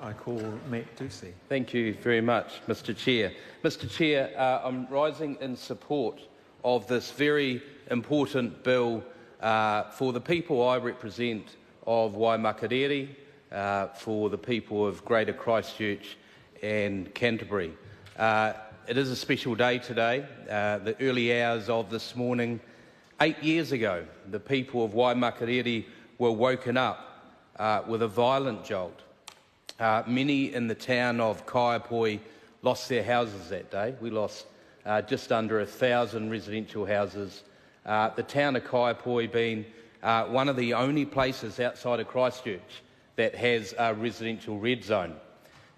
I call Matt Doocey. Thank you very much, Mr Chair. Mr Chair, I'm rising in support of this very important bill for the people I represent of Waimakariri, for the people of Greater Christchurch and Canterbury. It is a special day today. The early hours of this morning, 8 years ago, the people of Waimakariri were woken up with a violent jolt. Many in the town of Kaiapoi lost their houses that day. We lost just under 1,000 residential houses. The town of Kaiapoi being one of the only places outside of Christchurch that has a residential red zone.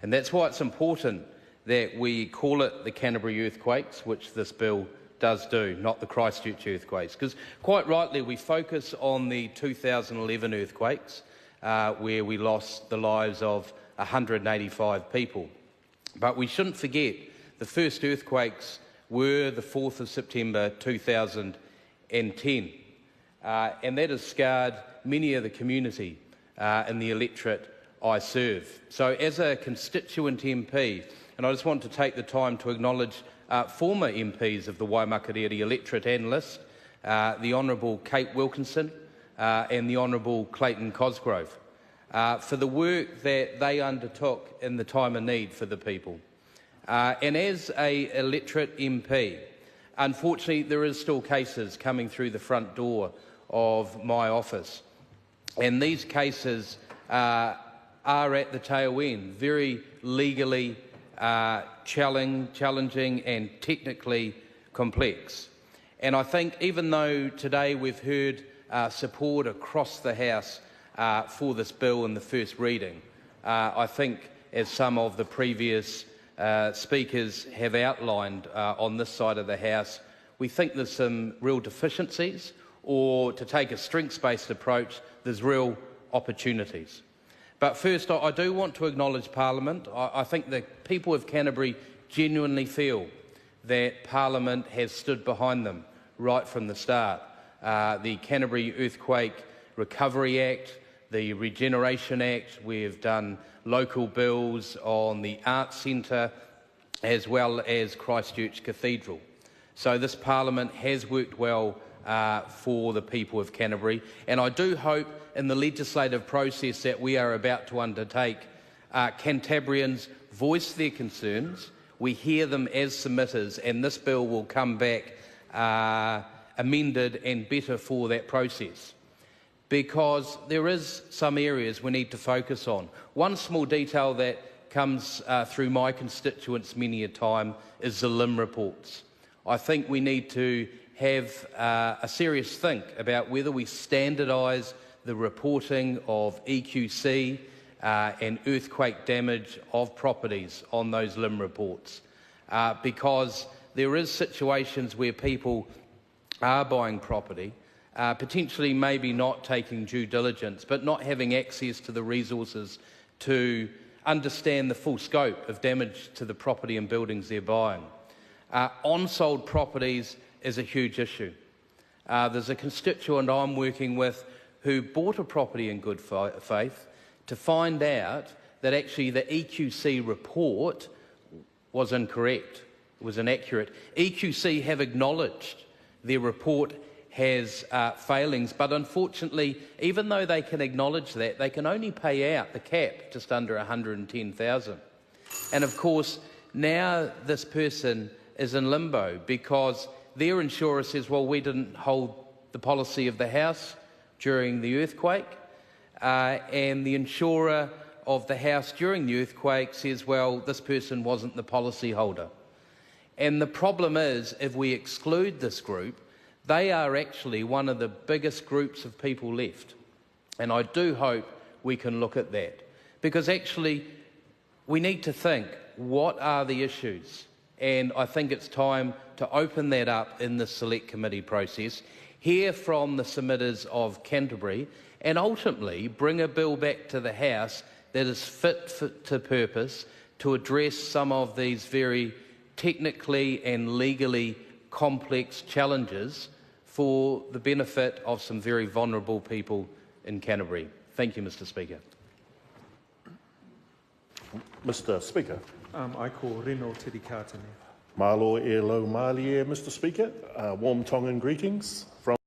And that's why it's important that we call it the Canterbury earthquakes, which this bill does do, not the Christchurch earthquakes. Because quite rightly, we focus on the 2011 earthquakes, where we lost the lives of 185 people. But we shouldn't forget the first earthquakes were the 4th of September 2010. And that has scarred many of the community in the electorate I serve. So as a constituent MP, and I just want to take the time to acknowledge former MPs of the Waimakariri electorate and list, the Honourable Kate Wilkinson and the Honourable Clayton Cosgrove, for the work that they undertook in the time of need for the people. And as an electorate MP, unfortunately there is still cases coming through the front door of my office. And these cases are at the tail end, very legally challenging and technically complex. And I think even though today we've heard support across the House for this bill in the first reading, I think, as some of the previous speakers have outlined on this side of the House, we think there's some real deficiencies, or to take a strengths-based approach, there's real opportunities. But first, I do want to acknowledge Parliament. I think the people of Canterbury genuinely feel that Parliament has stood behind them right from the start. The Canterbury Earthquake Recovery Act, the Regeneration Act, we've done local bills on the Arts Centre as well as Christchurch Cathedral. So this Parliament has worked well for the people of Canterbury, and I do hope in the legislative process that we are about to undertake, Cantabrians voice their concerns, we hear them as submitters, and this bill will come back amended and better for that process. Because there is some areas we need to focus on. One small detail that comes through my constituents many a time is the LIM reports. I think we need to have a serious think about whether we standardise the reporting of EQC and earthquake damage of properties on those LIM reports, because there is situations where people are buying property, potentially maybe not taking due diligence, but not having access to the resources to understand the full scope of damage to the property and buildings they're buying. On-sold properties is a huge issue. There's a constituent I'm working with who bought a property in good faith to find out that actually the EQC report was incorrect, it was inaccurate. EQC have acknowledged their report has failings, but unfortunately, even though they can acknowledge that, they can only pay out the cap just under 110,000. And of course, now this person is in limbo because their insurer says, well, we didn't hold the policy of the house during the earthquake, and the insurer of the house during the earthquake says, well, this person wasn't the policy holder. And the problem is, if we exclude this group, they are actually one of the biggest groups of people left. And I do hope we can look at that. Because actually, we need to think, what are the issues? And I think it's time to open that up in the select committee process, hear from the submitters of Canterbury, and ultimately bring a bill back to the House that is fit to purpose to address some of these very technically and legally complex challenges for the benefit of some very vulnerable people in Canterbury. Thank you, Mr. Speaker. Mr Speaker. I call Reno Te Kātane. Malo e lau mali e, Mr Speaker. Warm Tongan greetings from